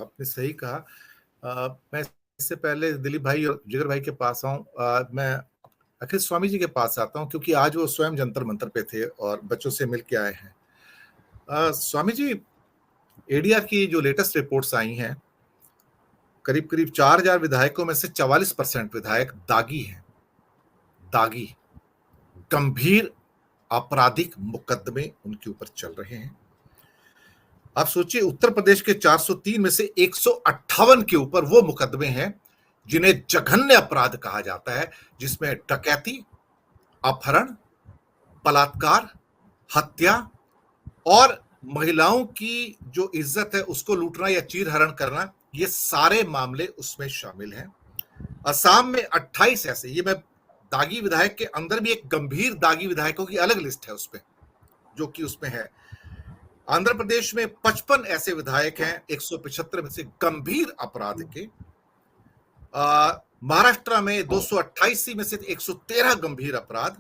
आपने सही कहा। मैं इससे पहले दिलीप भाई और जिगर भाई के पास आऊं, मैं अखिल स्वामी जी के पास आता हूं, क्योंकि आज वो स्वयं जंतर मंतर पे थे और बच्चों से मिल के आए हैं। स्वामी जी, एडीआर की जो लेटेस्ट रिपोर्ट्स आई हैं, करीब करीब 4,000 विधायकों में से 44% विधायक दागी हैं। दागी, गंभीर आपराधिक मुकदमे उनके ऊपर चल रहे हैं। आप सोचिए, उत्तर प्रदेश के 403 में से 158 के ऊपर वो मुकदमे हैं जिन्हें जघन्य अपराध कहा जाता है, जिसमें डकैती, अपहरण, बलात्कार, हत्या और महिलाओं की जो इज्जत है उसको लूटना या चीरहरण करना, ये सारे मामले उसमें शामिल हैं। असम में 28 ऐसे, ये मैं दागी विधायक के अंदर भी एक गंभीर दागी विधायकों की अलग लिस्ट है उसमें, जो कि उसमें है। आंध्र प्रदेश में 55 ऐसे विधायक हैं 175 में से गंभीर अपराध के। महाराष्ट्र में 228 में से 113 गंभीर अपराध।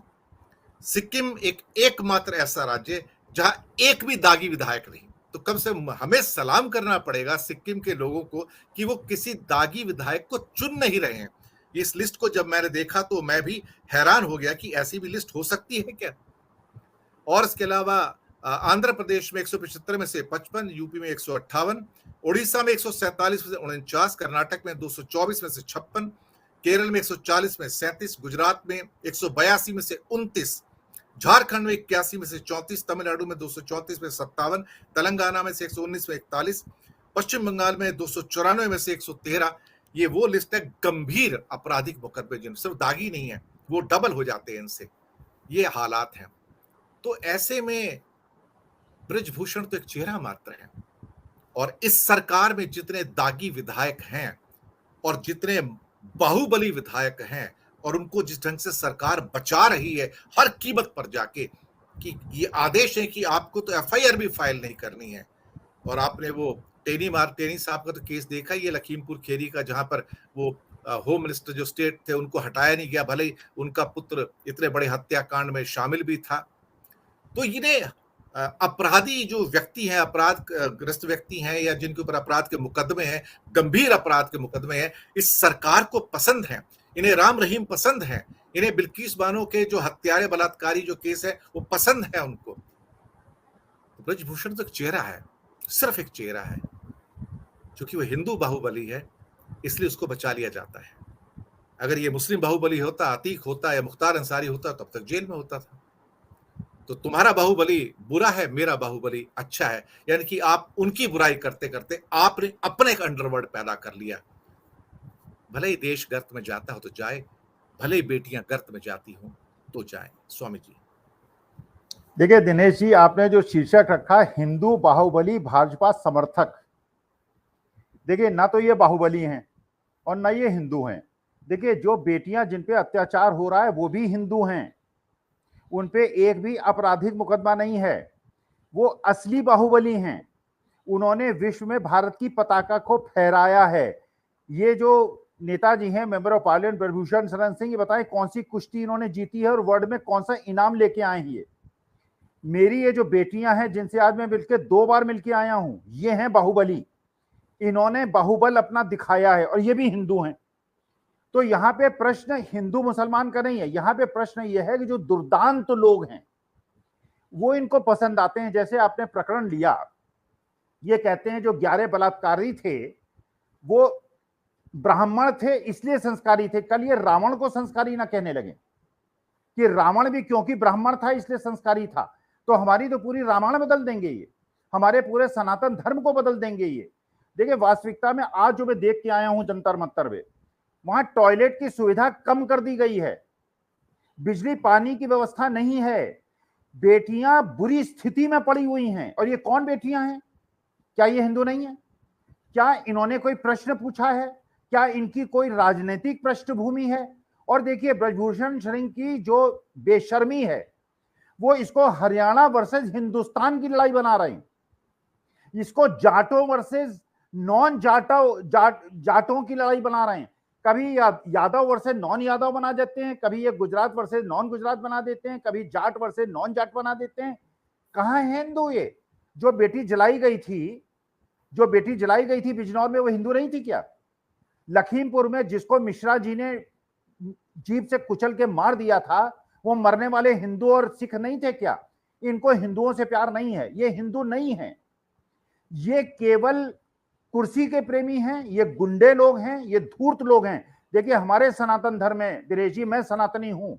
सिक्किम एकमात्र ऐसा राज्य जहां एक भी दागी विधायक नहीं। तो कम से कम हमें सलाम करना पड़ेगा सिक्किम के लोगों को कि वो किसी दागी विधायक को चुन नहीं रहे हैं। इस लिस्ट को जब मैंने देखा तो मैं भी हैरान हो गया कि ऐसी भी लिस्ट हो सकती है क्या। और इसके अलावा आंध्र प्रदेश में 175 में से 55, यूपी में 158, उड़ीसा में 147 में से 49, कर्नाटक में 224 में से 56, केरल में 140 में 37, गुजरात में 182 में से 29, झारखंड में 81 में से 34, तमिलनाडु में 234 में 57, तेलंगाना में से 119 में 41, पश्चिम बंगाल में 294 में से 113। ये वो लिस्ट है गंभीर आपराधिक मुकदमे, जिन सिर्फ दागी नहीं है, वो डबल हो जाते हैं इनसे। ये हालात हैं। तो ऐसे में ब्रजभूषण तो एक चेहरा मात्र है, और इस सरकार में जितने दागी विधायक हैं और जितने बाहुबली विधायक हैं, और उनको जिस ढंग से सरकार बचा रही है हर कीमत पर जाके, कि ये आदेश है कि आपको तो एफआईआर भी फाइल नहीं करनी है। और आपने वो टेनी साहब का तो केस देखा, ये लखीमपुर खीरी का, जहां पर वो होम मिनिस्टर जो स्टेट थे उनको हटाया नहीं गया, भले ही उनका पुत्र इतने बड़े हत्याकांड में शामिल भी था। तो इन्हें अपराधी जो व्यक्ति हैं, अपराध ग्रस्त व्यक्ति हैं, या जिनके ऊपर अपराध के मुकदमे हैं, गंभीर अपराध के मुकदमे हैं, इस सरकार को पसंद हैं। इन्हें राम रहीम पसंद हैं, इन्हें बिल्किस बानो के जो हत्यारे बलात्कारी जो केस है वो पसंद है उनको। तो ब्रजभूषण तो एक चेहरा है, सिर्फ एक चेहरा है, क्योंकि वो हिंदू बाहुबली है, इसलिए उसको बचा लिया जाता है। अगर ये मुस्लिम बाहुबली होता, अतीक होता या मुख्तार अंसारी होता, तब तक जेल में होता था। तो तुम्हारा बाहुबली बुरा है, मेरा बाहुबली अच्छा है, यानी कि आप उनकी बुराई करते करते आपने अपने एक अंडरवर्ल्ड पैदा कर लिया। भले ही देश गर्त में जाता हो तो जाए, भले ही बेटियां गर्त में जाती हो तो जाए। स्वामी जी, देखिए दिनेश जी, आपने जो शीर्षक रखा हिंदू बाहुबली भाजपा समर्थक, देखिए ना तो ये बाहुबली हैं और ना ये हिंदू हैं। देखिए जो बेटियां जिन पे अत्याचार हो रहा है वो भी हिंदू हैं, उन पे एक भी आपराधिक मुकदमा नहीं है। वो असली बाहुबली हैं, उन्होंने विश्व में भारत की पताका को फहराया है। ये जो नेताजी हैं member of parliament Brijbhushan Sharan Singh, ये बताएं कौन सी कुश्ती इन्होंने जीती है और वर्ल्ड में कौन सा इनाम लेके आए हैं। ये मेरी ये जो बेटियां हैं जिनसे आज मैं मिलकर 2 बार मिलके आया हूं, ये हैं बाहुबली। इन्होंने बाहुबल अपना दिखाया है और ये भी हिंदू हैं। तो यहां पे प्रश्न हिंदू मुसलमान का नहीं है, यहां पे प्रश्न यह है कि जो दुर्दांत लोग हैं वो इनको पसंद आते हैं। जैसे आपने प्रकरण लिया, ये कहते हैं जो 11 बलात्कारी थे वो ब्राह्मण थे इसलिए संस्कारी थे। कल ये रावण को संस्कारी ना कहने लगे कि रावण भी क्योंकि ब्राह्मण था इसलिए संस्कारी था। तो हमारी तो पूरी रामायण बदल देंगे ये, हमारे पूरे सनातन धर्म को बदल देंगे ये। देखिए वास्तविकता में आज जो मैं देख के आया हूं जंतर मंतर में, वहां टॉयलेट की सुविधा कम कर दी गई है, बिजली पानी की व्यवस्था नहीं है, बेटियां बुरी स्थिति में पड़ी हुई हैं। और ये कौन बेटियां हैं? क्या ये हिंदू नहीं है? क्या इन्होंने कोई प्रश्न पूछा है? क्या इनकी कोई राजनीतिक पृष्ठभूमि है? और देखिए ब्रजभूषण शरण की जो बेशर्मी है, वो इसको हरियाणा वर्सेस हिंदुस्तान की लड़ाई बना रहे हैं, इसको जाटों वर्सेस नॉन जाटों की लड़ाई बना रहे हैं। कभी यादव वर्सेस नॉन यादव बना देते हैं, कभी ये गुजरात वर्सेस नॉन गुजरात बना देते हैं, कभी जाट वर्सेस नॉन जाट बना देते हैं। कहां है हिंदू? ये जो बेटी जलाई गई थी जो बेटी जलाई गई थी बिजनौर में वो हिंदू नहीं थी क्या? लखीमपुर में जिसको मिश्रा जी ने जीप से कुचल के मार दिया था वो मरने वाले हिंदू और सिख नहीं थे क्या? इनको हिंदुओं से प्यार नहीं है, ये हिंदू नहीं है, ये केवल कुर्सी के प्रेमी हैं, ये गुंडे लोग हैं, ये धूर्त लोग हैं। देखिए हमारे सनातन धर्म में, दिनेश जी मैं सनातनी हूं,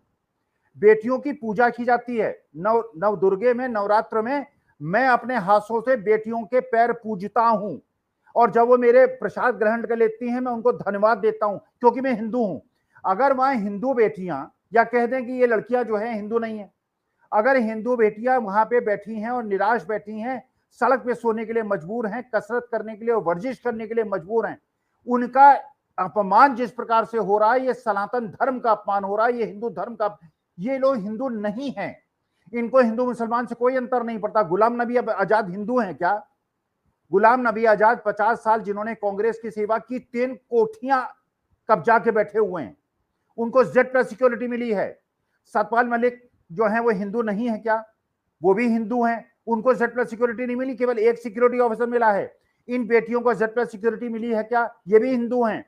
बेटियों की पूजा की जाती है। नव दुर्गे में, नवरात्र में मैं अपने हाथों से बेटियों के पैर पूजता हूं और जब वो मेरे प्रसाद ग्रहण कर लेती हैं मैं उनको धन्यवाद देता हूं क्योंकि मैं हिंदू हूं। अगर वहां हिंदू बेटियां, या कह दें कि ये लड़कियां जो है हिंदू नहीं है, अगर हिंदू बेटियां वहां पे बैठी हैं और निराश बैठी हैं, सड़क पे सोने के लिए मजबूर हैं, कसरत करने के लिए और वर्जिश करने के लिए मजबूर हैं, उनका अपमान जिस प्रकार से हो रहा है, ये सनातन धर्म का अपमान हो रहा है, ये हिंदू धर्म का। ये लोग हिंदू नहीं हैं, इनको हिंदू मुसलमान से कोई अंतर नहीं पड़ता। गुलाम नबी आजाद हिंदू हैं क्या? गुलाम नबी आजाद 50 साल जिन्होंने कांग्रेस की सेवा की, 3 कोठियां कब्जा के बैठे हुए हैं, उनको Z+ सिक्योरिटी मिली है। सतपाल मलिक जो है वो हिंदू नहीं है क्या? वो भी हिंदू हैं, उनको Z+ सिक्योरिटी नहीं मिली, केवल एक सिक्योरिटी ऑफिसर मिला है। इन बेटियों को Z+ सिक्योरिटी मिली है क्या? ये भी हिंदू हैं।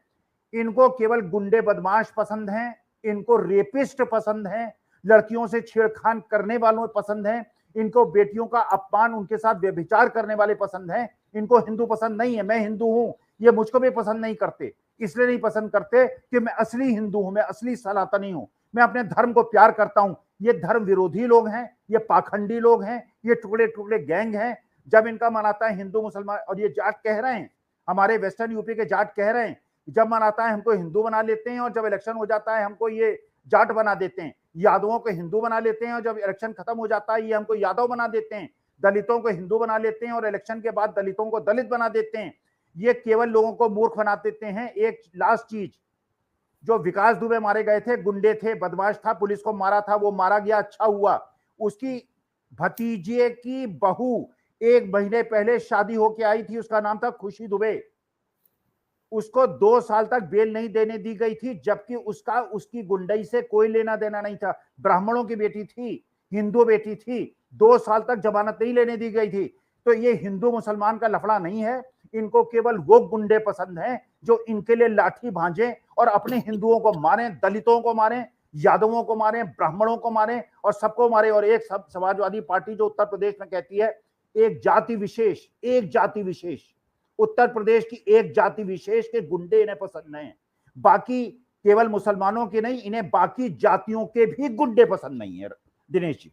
इनको केवल गुंडे बदमाश पसंद हैं, इनको रेपिस्ट पसंद हैं, लड़कियों से छेड़खान करने वालों पसंद हैं, इनको बेटियों का अपमान, उनके साथ व्यभिचार करने वाले पसंद हैं। इनको हिंदू पसंद नहीं है। मैं हिंदू हूं, ये मुझको भी पसंद नहीं करते। इसलिए नहीं पसंद करते कि मैं असली हिंदू हूं, मैं असली सनातनी हूं, मैं अपने धर्म को प्यार करता हूं। ये धर्म विरोधी लोग हैं, ये पाखंडी लोग हैं, ये टुकड़े टुकड़े गैंग हैं। जब इनका मन आता है हिंदू मुसलमान, और ये जाट कह रहे हैं, हमारे वेस्टर्न यूपी के जाट कह रहे हैं, जब मन आता है हमको हिंदू बना लेते हैं और जब इलेक्शन हो जाता है हमको ये जाट बना देते हैं। यादवों को हिंदू बना लेते हैं और जब इलेक्शन खत्म हो जाता है ये हमको यादव बना देते हैं। दलितों को हिंदू बना लेते हैं और इलेक्शन के बाद दलितों को दलित बना देते हैं। ये केवल लोगों को मूर्ख बना देते हैं। एक लास्ट चीज, जो विकास दुबे मारे गए थे, गुंडे थे, बदमाश था, पुलिस को मारा था, वो मारा गया, अच्छा हुआ। उसकी भतीजे की बहू 1 महीने पहले शादी होके आई थी, उसका नाम था खुशी दुबे। उसको 2 साल तक बेल नहीं देने दी गई थी, जबकि उसकी गुंडई से कोई लेना देना नहीं था। ब्राह्मणों की बेटी थी, हिंदू बेटी थी, 2 साल तक जमानत नहीं लेने दी गई थी। तो ये हिंदू मुसलमान का लफड़ा नहीं है, इनको केवल वो गुंडे पसंद हैं जो इनके लिए लाठी भांजे और अपने हिंदुओं को मारें, दलितों को मारें, यादवों को मारें, ब्राह्मणों को मारें और सबको मारे। और एक समाजवादी पार्टी जो उत्तर प्रदेश में कहती है एक जाति विशेष, उत्तर प्रदेश की एक जाति विशेष के गुंडे इन्हें पसंद नहीं, बाकी केवल मुसलमानों के नहीं, इन्हें बाकी जातियों के भी गुंडे पसंद नहीं है। दिनेश जी।